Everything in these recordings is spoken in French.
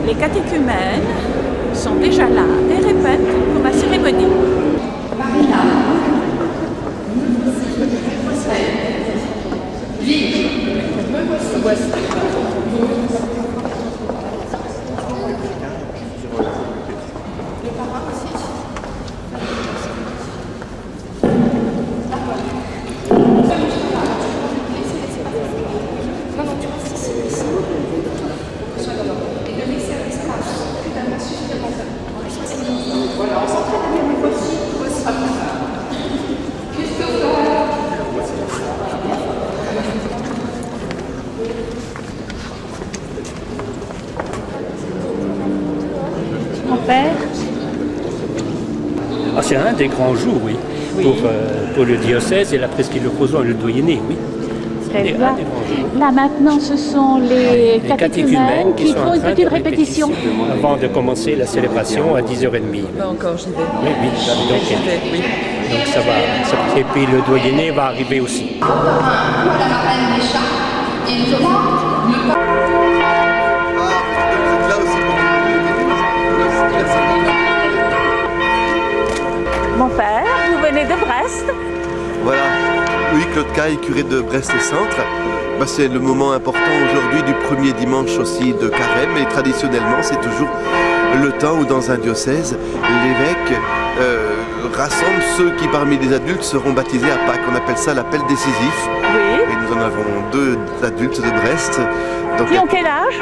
Les catéchumènes sont déjà là et répètent pour ma cérémonie. Mon père? Ah, c'est un des grands jours, oui, pour le diocèse et la presqu'île de Crozon et le doyenné, oui. Très bien. Là maintenant, ce sont les catéchumènes qui font une petite répétition. Avant de commencer la célébration à 10h30. Pas encore, j'y vais. Oui, oui, donc ça va. Et puis le doyenné va arriver aussi. Mon père, vous venez de Brest? Voilà, oui, Claude Caille, curé de Brest-Centre. C'est le moment important aujourd'hui du premier dimanche aussi de Carême et traditionnellement c'est toujours le temps où dans un diocèse l'évêque rassemble ceux qui parmi les adultes seront baptisés à Pâques. On appelle ça l'appel décisif. Oui. Et nous en avons 2 adultes de Brest. Donc, Qui ont quel âge?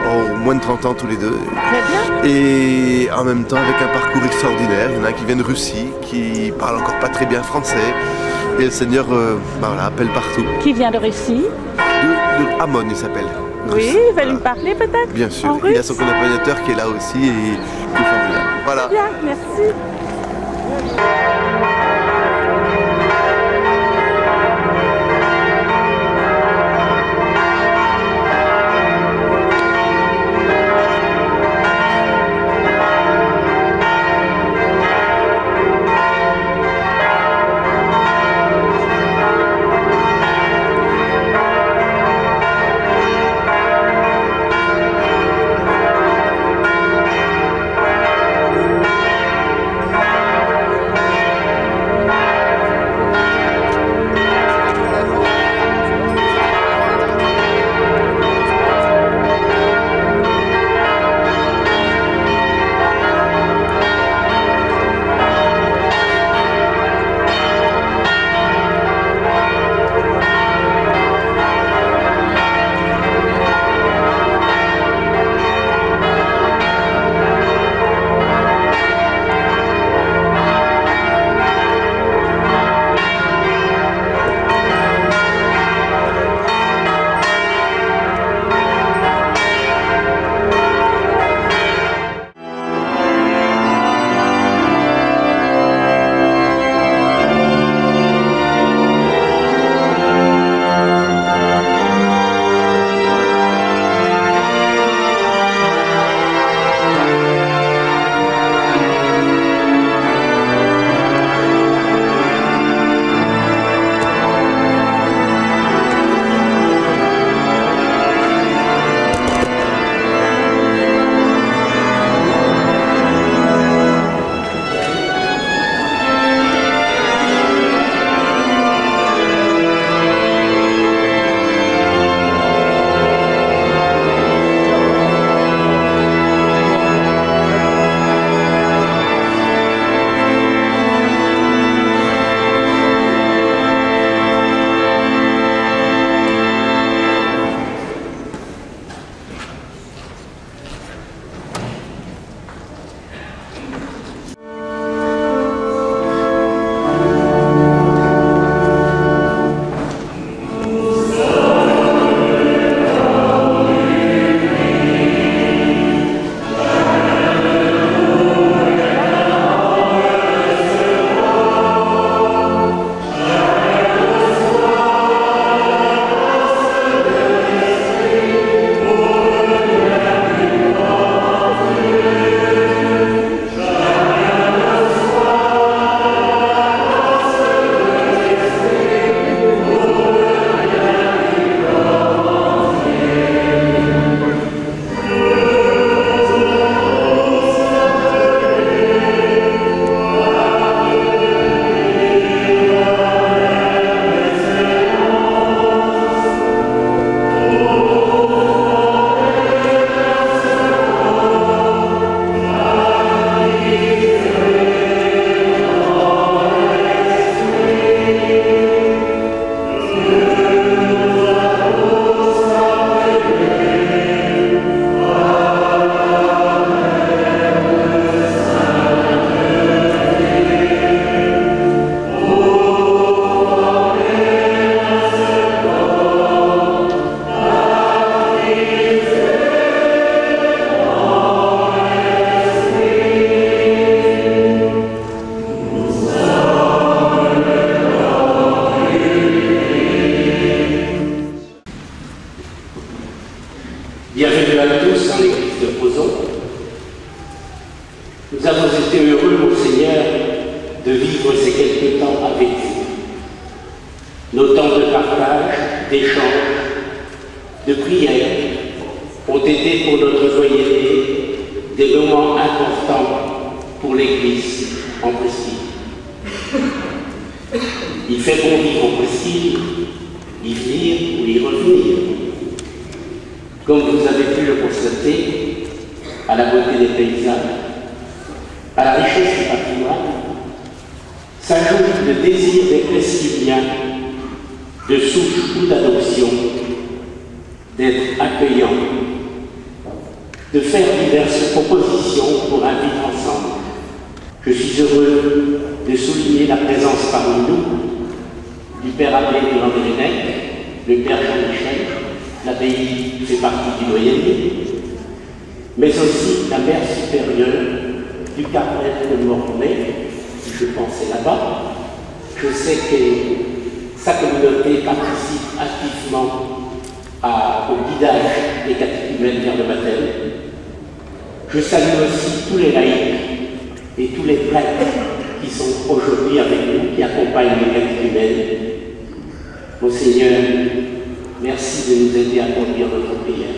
Oh, moins de 30 ans tous les 2. Très bien. Et en même temps avec un parcours extraordinaire. Il y en a un qui vient de Russie, qui parle encore pas très bien français. Et le Seigneur voilà, appelle partout. Qui vient de Russie? De Amon, il s'appelle. Oui, il va lui parler peut-être? Bien sûr. En Il y a russe? son accompagnateur qui est là aussi et qui est formidable. Voilà. Bien, merci. tous dans l'église de Crozon. Nous avons été heureux, mon Seigneur, de vivre ces quelques temps avec vous. Nos temps de partage, d'échange, de prière ont été pour notre foyer des moments importants pour l'Église en Presqu'île. Il fait bon vivre en Presqu'île, y venir ou y revenir. Comme vous avez pu le constater, à la beauté des paysages, à la richesse du patrimoine, s'ajoute le désir des Presqu'îliens de souche ou d'adoption, d'être accueillants, de faire diverses propositions pour un vivre ensemble. Je suis heureux de souligner la présence parmi nous du Père Abbé de Landrennec, le Père Jean-Michel, l'abbaye fait partie du doyenné, mais aussi la mère supérieure du Carmel de Mornay, je pensais là-bas. Je sais que sa communauté participe activement au guidage des catéchumènes vers le baptême. Je salue aussi tous les laïcs et tous les prêtres qui sont aujourd'hui avec nous, qui accompagnent les catéchumènes. Mon Seigneur, merci de nous aider à conduire notre prière.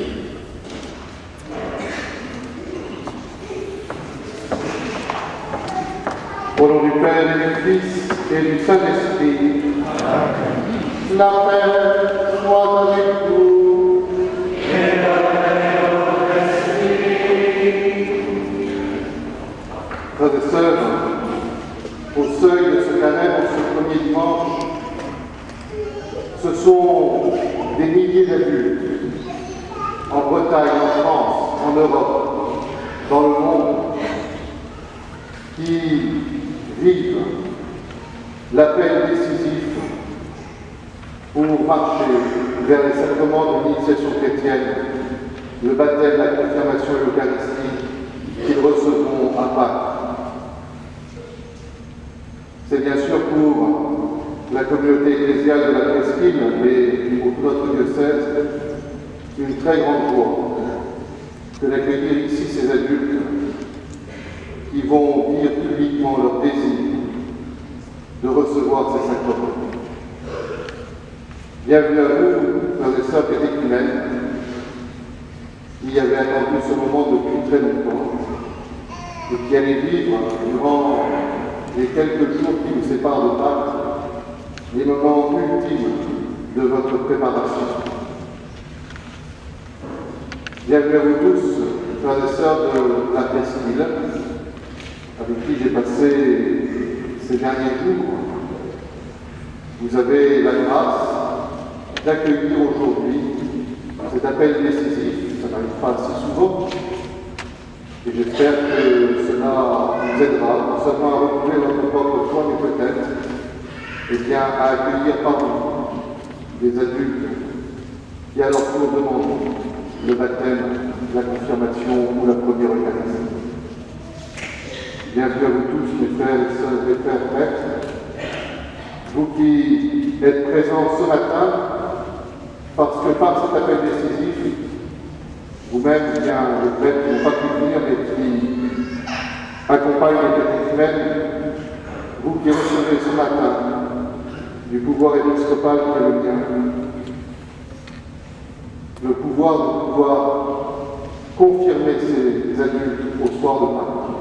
Au nom du Père et du Fils et du Saint-Esprit, la paix soit avec vous. Frères et sœurs, au seuil de ce carême, en ce premier dimanche, ce sont des milliers d'adultes, en Bretagne, en France, en Europe, dans le monde, qui vivent l'appel décisif pour marcher vers les sacrements de l'initiation chrétienne, le baptême, la confirmation et l'Eucharistie qu'ils recevront à Pâques. C'est bien sûr pour la communauté ecclésiale de la Presqu'île, mais pour tout notre diocèse, une très grande joie que d'accueillir ici ces adultes qui vont dire publiquement leur désir de recevoir ces sacrements. Bienvenue à vous, frères et sœurs catéchumènes, qui avaient attendu ce moment depuis très longtemps et qui allaient vivre durant les quelques jours qui nous séparent de Pâques les moments ultimes de votre préparation. Bienvenue à vous tous, frères et sœurs de la Presqu'île, avec qui j'ai passé ces derniers jours. Vous avez la grâce d'accueillir aujourd'hui cet appel décisif. Ça n'arrive pas assez souvent. Et j'espère que cela vous aidera, non seulement à retrouver votre propre foi, mais peut-être à accueillir par vous des adultes qui à leur tour demandent le baptême, la confirmation ou la première Eucharistie. Bienvenue à vous tous, mes frères et sœurs, mes frères prêtres, vous qui êtes présents ce matin, parce que par cet appel décisif, vous-même, bien, les prêtres qui n'ont pas pu venir, mais qui accompagnent les catéchumènes, vous qui recevez ce matin du pouvoir épiscopal qui est le mien, le pouvoir de pouvoir confirmer ces adultes au soir de Pâques,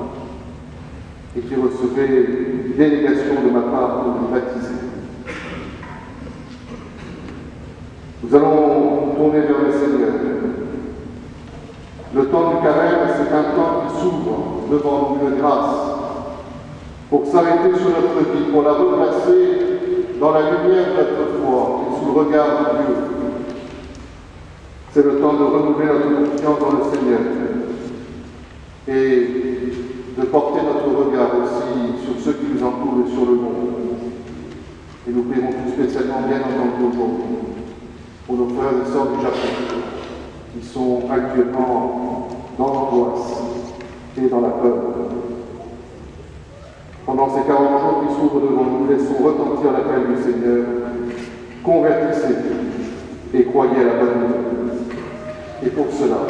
et qui recevez une délégation de ma part pour vous baptiser. Nous allons tourner vers le Seigneur. Le temps du carême, c'est un temps qui s'ouvre devant nous de grâce, pour s'arrêter sur notre vie, pour la replacer dans la lumière de notre foi et sous le regard de Dieu. C'est le temps de renouveler notre confiance dans le Seigneur et de porter notre regard aussi sur ceux qui nous entourent et sur le monde. Et nous prierons tout spécialement, bien entendu, aujourd'hui pour nos frères et sœurs du Japon, qui sont actuellement dans l'angoisse et dans la peur. Pendant ces 40 jours qui s'ouvrent devant nous, laissons retentir l'appel du Seigneur. Convertissez et croyez à la bonne nouvelle. Et pour cela,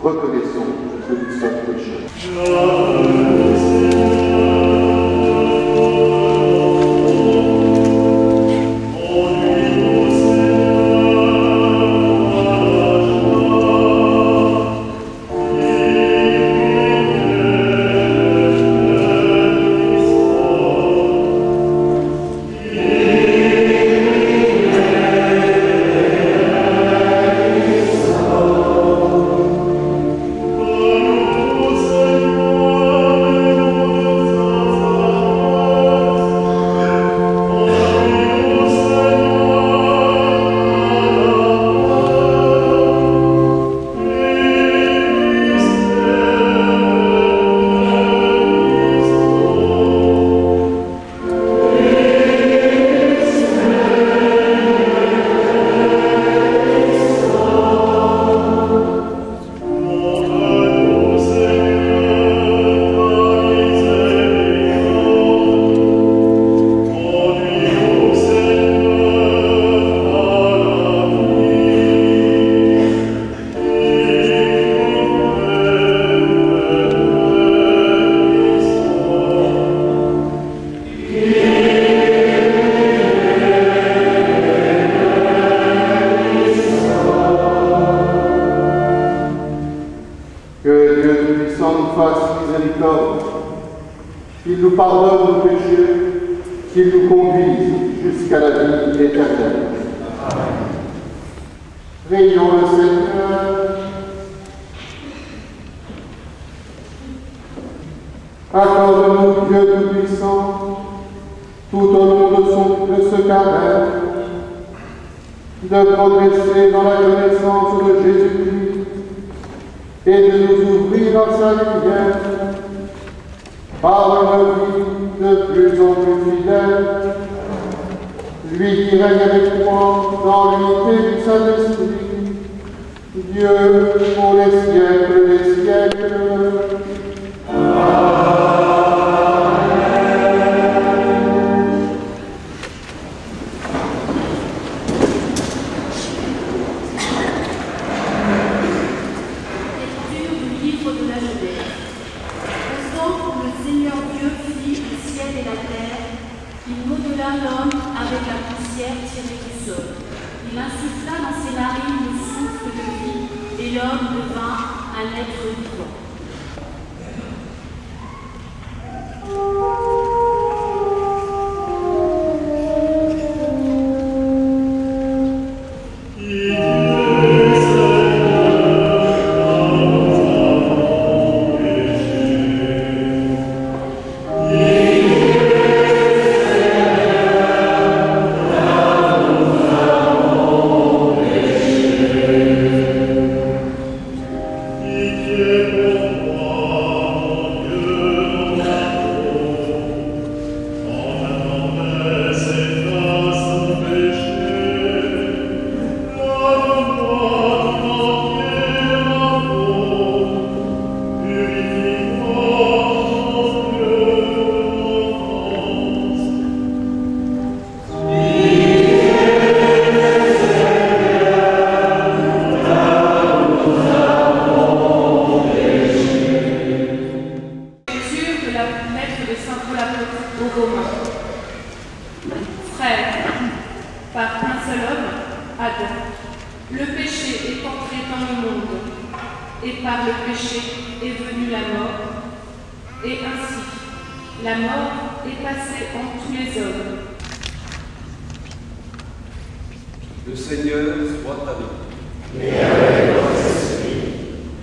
reconnaissons que nous sommes pécheurs. Qu'il nous pardonne nos péchés, qu'il nous conduise jusqu'à la vie éternelle. Prions le Seigneur. Accorde-nous, Dieu Tout-Puissant, tout au long de ce carême, de progresser dans la connaissance de Jésus-Christ et de nous ouvrir à sa lumière par une vie de plus en plus fidèle, lui qui règne avec moi dans l'unité du Saint-Esprit, Dieu pour les siècles des siècles. L'homme avec la poussière tirée du sol. Il insuffla dans ses narines le souffle de vie et l'homme devint un être vivant. Frères, par un seul homme, Adam, le péché est entré dans le monde, et par le péché est venue la mort, et ainsi la mort est passée en tous les hommes. Le Seigneur soit avec vous. Et avec votre esprit.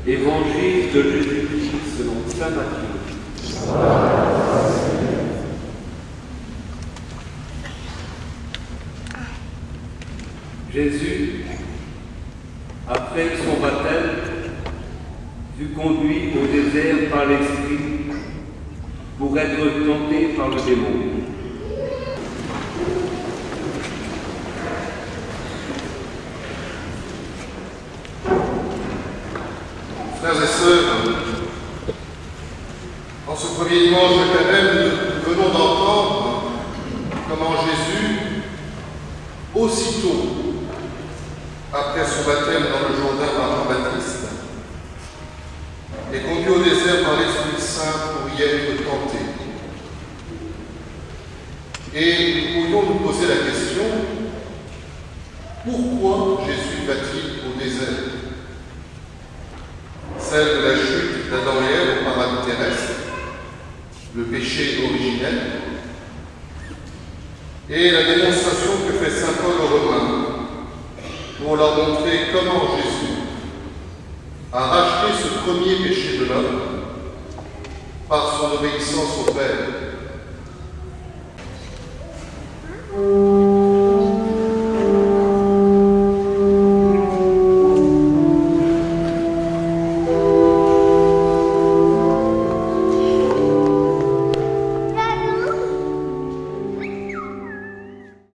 Évangile de Jésus-Christ selon saint Matthieu. Jésus, après son baptême, fut conduit au désert par l'Esprit pour être tenté par le démon. Frères et sœurs, en ce premier dimanche de carême, nous venons d'entendre comment Jésus, aussitôt après son baptême dans le Jourdain par Jean-Baptiste, et conduit au désert par l'Esprit Saint pour y être tenté. Et nous pourrions nous poser la question, pourquoi Jésus va-t-il au désert? Celle de la chute d'Adam et Ève au paradis terrestre, le péché originel, et la démonstration que fait saint Paul aux Romains pour leur montrer comment Jésus a racheté ce premier péché de l'homme par son obéissance au Père